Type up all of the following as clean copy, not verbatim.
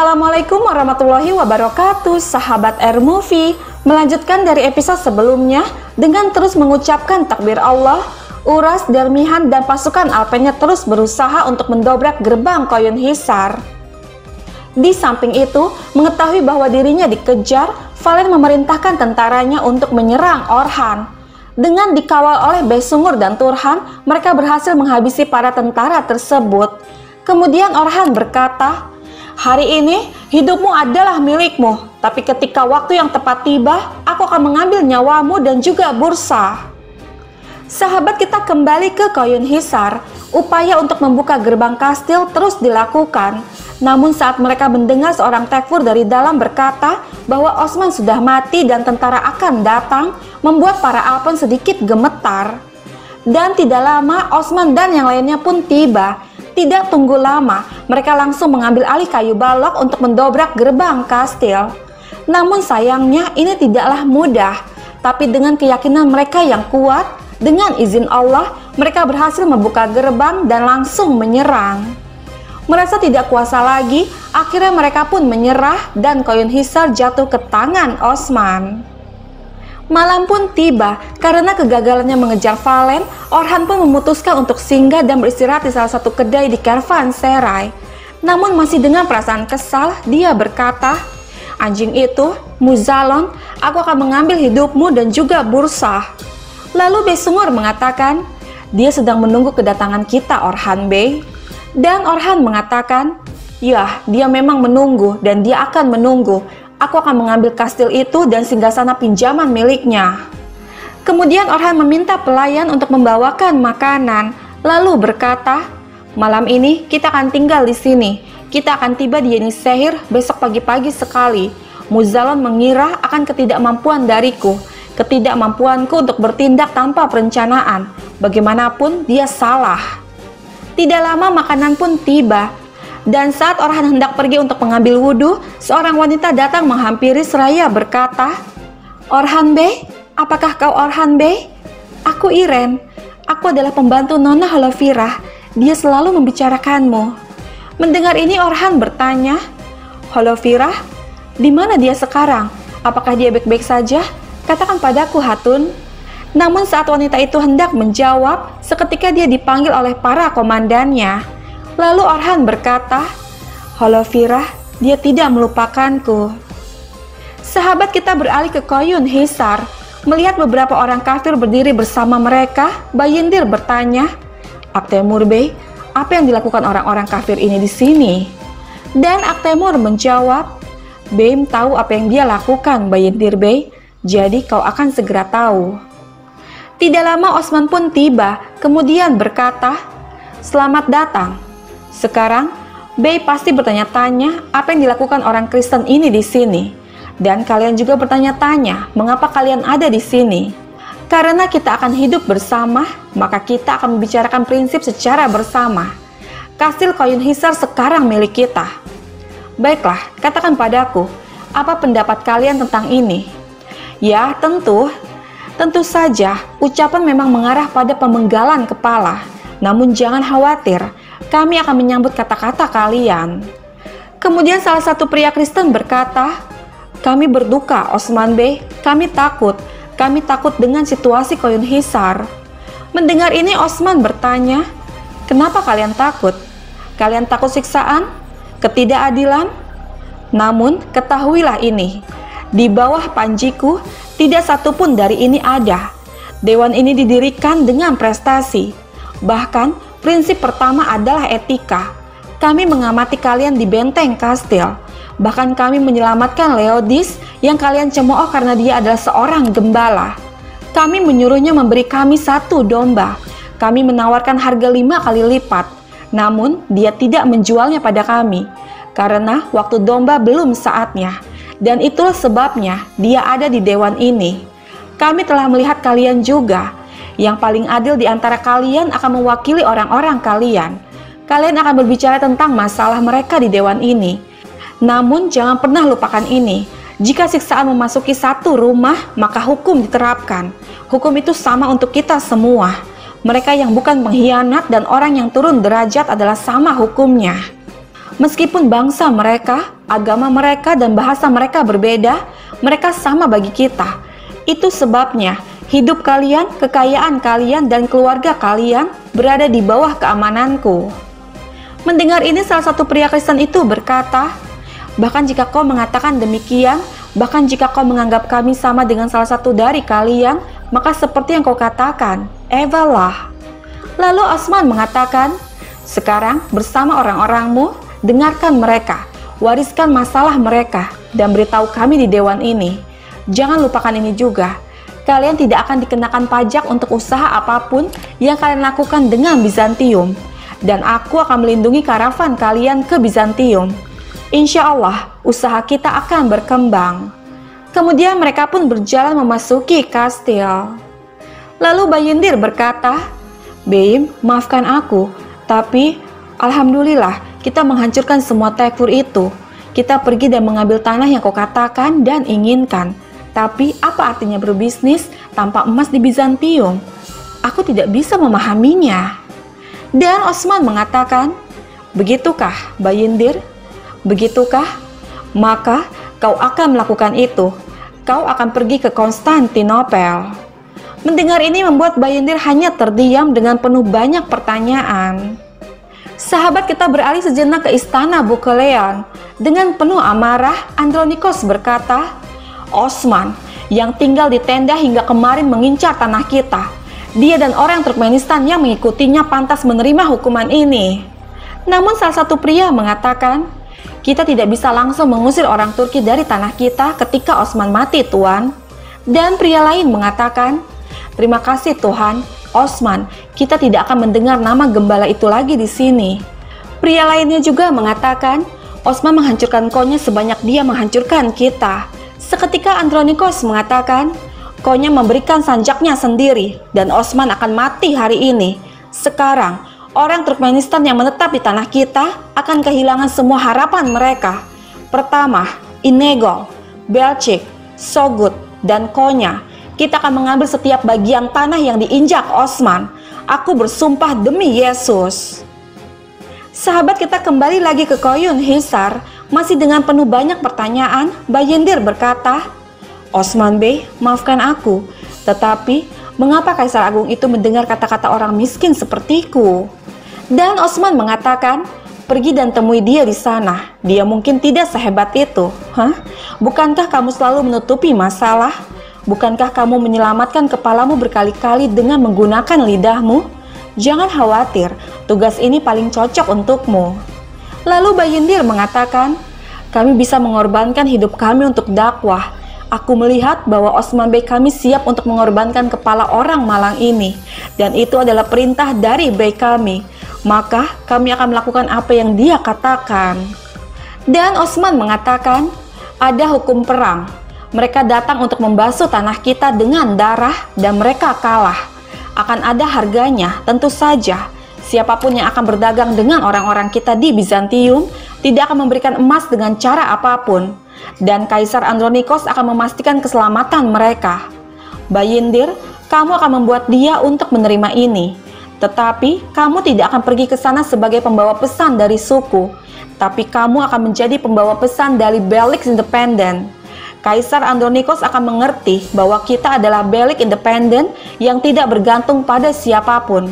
Assalamualaikum warahmatullahi wabarakatuh, sahabat Air Movie. Melanjutkan dari episode sebelumnya dengan terus mengucapkan takbir Allah, Uras, Darmihan, dan pasukan Alpennya terus berusaha untuk mendobrak gerbang Koyun Hisar. Di samping itu, mengetahui bahwa dirinya dikejar, Valen memerintahkan tentaranya untuk menyerang Orhan. Dengan dikawal oleh Besungur dan Turhan, mereka berhasil menghabisi para tentara tersebut. Kemudian Orhan berkata, "Hari ini hidupmu adalah milikmu, tapi ketika waktu yang tepat tiba, aku akan mengambil nyawamu dan juga bursa." Sahabat, kita kembali ke Koyun Hisar. Upaya untuk membuka gerbang kastil terus dilakukan. Namun saat mereka mendengar seorang tekfur dari dalam berkata bahwa Osman sudah mati dan tentara akan datang, membuat para Alpen sedikit gemetar. Dan tidak lama Osman dan yang lainnya pun tiba. Tidak tunggu lama, mereka langsung mengambil alih kayu balok untuk mendobrak gerbang kastil. Namun sayangnya ini tidaklah mudah. Tapi dengan keyakinan mereka yang kuat, dengan izin Allah, mereka berhasil membuka gerbang dan langsung menyerang. Merasa tidak kuasa lagi, akhirnya mereka pun menyerah dan Koyun Hisar jatuh ke tangan Osman. Malam pun tiba. Karena kegagalannya mengejar Valen, Orhan pun memutuskan untuk singgah dan beristirahat di salah satu kedai di Kervanserai. Namun masih dengan perasaan kesal, dia berkata, "Anjing itu, Muzalon, aku akan mengambil hidupmu dan juga bursa." Lalu Besungur mengatakan, "Dia sedang menunggu kedatangan kita, Orhan Bey." Dan Orhan mengatakan, "Ya, dia memang menunggu dan dia akan menunggu. Aku akan mengambil kastil itu dan singgasana pinjaman miliknya." Kemudian Orhan meminta pelayan untuk membawakan makanan, lalu berkata, "Malam ini kita akan tinggal di sini. Kita akan tiba di Yenisehir besok pagi-pagi sekali. Muzalon mengira akan ketidakmampuan dariku, ketidakmampuanku untuk bertindak tanpa perencanaan. Bagaimanapun dia salah." Tidak lama makanan pun tiba. Dan saat Orhan hendak pergi untuk mengambil wudhu, seorang wanita datang menghampiri seraya berkata, "Orhan Bey, apakah kau Orhan Bey? Aku Iren. Aku adalah pembantu Nona Holovira. Dia selalu membicarakanmu." Mendengar ini Orhan bertanya, "Holovira, di mana dia sekarang? Apakah dia baik-baik saja? Katakan padaku, Hatun." Namun saat wanita itu hendak menjawab, seketika dia dipanggil oleh para komandannya. Lalu Orhan berkata, "Holovira, dia tidak melupakanku." Sahabat, kita beralih ke Koyun Hisar. Melihat beberapa orang kafir berdiri bersama mereka, Bayindir bertanya, "Aktemur Bey, apa yang dilakukan orang-orang kafir ini di sini?" Dan Aktemur menjawab, "Beim tahu apa yang dia lakukan, Bayindir Bey, jadi kau akan segera tahu." Tidak lama Osman pun tiba, kemudian berkata, "Selamat datang. Sekarang, Bey pasti bertanya-tanya apa yang dilakukan orang Kristen ini di sini. Dan kalian juga bertanya-tanya, mengapa kalian ada di sini? Karena kita akan hidup bersama, maka kita akan membicarakan prinsip secara bersama. Kastil Koyun Hisar sekarang milik kita. Baiklah, katakan padaku, apa pendapat kalian tentang ini?" Ya, Tentu saja, ucapan memang mengarah pada pemenggalan kepala. Namun jangan khawatir, kami akan menyambut kata-kata kalian. Kemudian salah satu pria Kristen berkata, "Kami berduka, Osman Bey. Kami takut dengan situasi Koyun Hisar." Mendengar ini Osman bertanya, "Kenapa kalian takut? Kalian takut siksaan? Ketidakadilan? Namun ketahuilah ini, di bawah panjiku, tidak satupun dari ini ada. Dewan ini didirikan dengan prestasi. Bahkan, prinsip pertama adalah etika. Kami mengamati kalian di benteng kastil. Bahkan kami menyelamatkan Leodis yang kalian cemooh karena dia adalah seorang gembala. Kami menyuruhnya memberi kami 1 domba. Kami menawarkan harga 5 kali lipat. Namun, dia tidak menjualnya pada kami. Karena waktu domba belum saatnya. Dan itulah sebabnya dia ada di dewan ini. Kami telah melihat kalian juga. Yang paling adil di antara kalian akan mewakili orang-orang kalian. Kalian akan berbicara tentang masalah mereka di dewan ini. Namun jangan pernah lupakan ini. Jika siksaan memasuki satu rumah, maka hukum diterapkan. Hukum itu sama untuk kita semua. Mereka yang bukan pengkhianat dan orang yang turun derajat adalah sama hukumnya." Meskipun bangsa mereka, agama mereka, dan bahasa mereka berbeda, mereka sama bagi kita. Itu sebabnya hidup kalian, kekayaan kalian, dan keluarga kalian berada di bawah keamananku." Mendengar ini, salah satu pria Kristen itu berkata, "Bahkan jika kau mengatakan demikian, bahkan jika kau menganggap kami sama dengan salah satu dari kalian, maka seperti yang kau katakan, Eva lah." Lalu Osman mengatakan, "Sekarang bersama orang-orangmu, dengarkan mereka, wariskan masalah mereka, dan beritahu kami di dewan ini. Jangan lupakan ini juga. Kalian tidak akan dikenakan pajak untuk usaha apapun yang kalian lakukan dengan Bizantium, dan aku akan melindungi karavan kalian ke Bizantium. Insya Allah, usaha kita akan berkembang." Kemudian mereka pun berjalan memasuki kastil. Lalu Bayindir berkata, "Beim, maafkan aku, tapi alhamdulillah kita menghancurkan semua tekfur itu. Kita pergi dan mengambil tanah yang kau katakan dan inginkan. Tapi apa artinya berbisnis tanpa emas di Bizantium? Aku tidak bisa memahaminya." Dan Osman mengatakan, "Begitukah, Bayindir? Begitukah? Maka kau akan melakukan itu. Kau akan pergi ke Konstantinopel." Mendengar ini membuat Bayindir hanya terdiam dengan penuh banyak pertanyaan. Sahabat kita beralih sejenak ke istana Bukeleon. Dengan penuh amarah, Andronikos berkata, "Osman, yang tinggal di tenda hingga kemarin mengincar tanah kita. Dia dan orang Turkmenistan yang mengikutinya pantas menerima hukuman ini." Namun salah satu pria mengatakan, "Kita tidak bisa langsung mengusir orang Turki dari tanah kita ketika Osman mati, Tuan." Dan pria lain mengatakan, "Terima kasih Tuhan, Osman, kita tidak akan mendengar nama gembala itu lagi di sini." Pria lainnya juga mengatakan, "Osman menghancurkan konya sebanyak dia menghancurkan kita." Seketika Andronikos mengatakan, "Konya memberikan sanjaknya sendiri, dan Osman akan mati hari ini. Sekarang, orang Turkmenistan yang menetap di tanah kita akan kehilangan semua harapan mereka. Pertama, Inegol, Belchik, Sogut, dan Konya. Kita akan mengambil setiap bagian tanah yang diinjak Osman. Aku bersumpah demi Yesus." Sahabat kita kembali lagi ke Koyun Hisar. Masih dengan penuh banyak pertanyaan, Bayindir berkata, "Osman Bey, maafkan aku. Tetapi, mengapa Kaisar Agung itu mendengar kata-kata orang miskin sepertiku?" Dan Osman mengatakan, "Pergi dan temui dia di sana. Dia mungkin tidak sehebat itu." "Hah? Bukankah kamu selalu menutupi masalah? Bukankah kamu menyelamatkan kepalamu berkali-kali dengan menggunakan lidahmu? Jangan khawatir, tugas ini paling cocok untukmu." Lalu Bayindir mengatakan, "Kami bisa mengorbankan hidup kami untuk dakwah. Aku melihat bahwa Osman Bey kami siap untuk mengorbankan kepala orang malang ini, dan itu adalah perintah dari Bey kami. Maka kami akan melakukan apa yang dia katakan." Dan Osman mengatakan, "Ada hukum perang. Mereka datang untuk membasuh tanah kita dengan darah dan mereka kalah. Akan ada harganya, tentu saja. Siapapun yang akan berdagang dengan orang-orang kita di Bizantium tidak akan memberikan emas dengan cara apapun. Dan Kaisar Andronikos akan memastikan keselamatan mereka. Bayindir, kamu akan membuat dia untuk menerima ini. Tetapi kamu tidak akan pergi ke sana sebagai pembawa pesan dari suku, tapi kamu akan menjadi pembawa pesan dari Belik Independen. Kaisar Andronikos akan mengerti bahwa kita adalah Belik Independen yang tidak bergantung pada siapapun.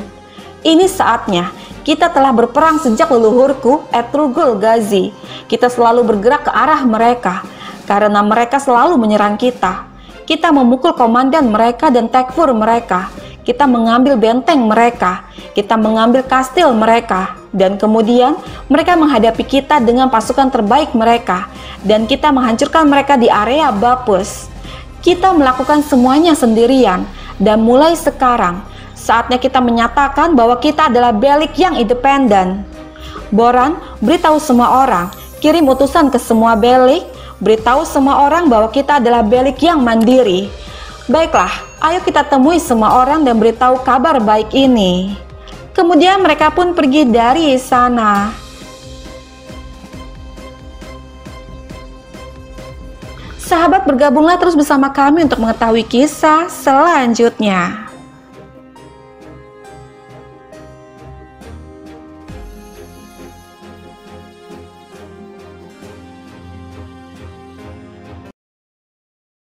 Ini saatnya. Kita telah berperang sejak leluhurku, Ertugrul Gazi. Kita selalu bergerak ke arah mereka, karena mereka selalu menyerang kita. Kita memukul komandan mereka dan tekfur mereka. Kita mengambil benteng mereka. Kita mengambil kastil mereka. Dan kemudian mereka menghadapi kita dengan pasukan terbaik mereka. Dan kita menghancurkan mereka di area Bapus. Kita melakukan semuanya sendirian. Dan mulai sekarang, saatnya kita menyatakan bahwa kita adalah Belik yang independen. Boran, beritahu semua orang. Kirim utusan ke semua Belik. Beritahu semua orang bahwa kita adalah Belik yang mandiri. Baiklah, ayo kita temui semua orang dan beritahu kabar baik ini." Kemudian mereka pun pergi dari sana. Sahabat, bergabunglah terus bersama kami untuk mengetahui kisah selanjutnya.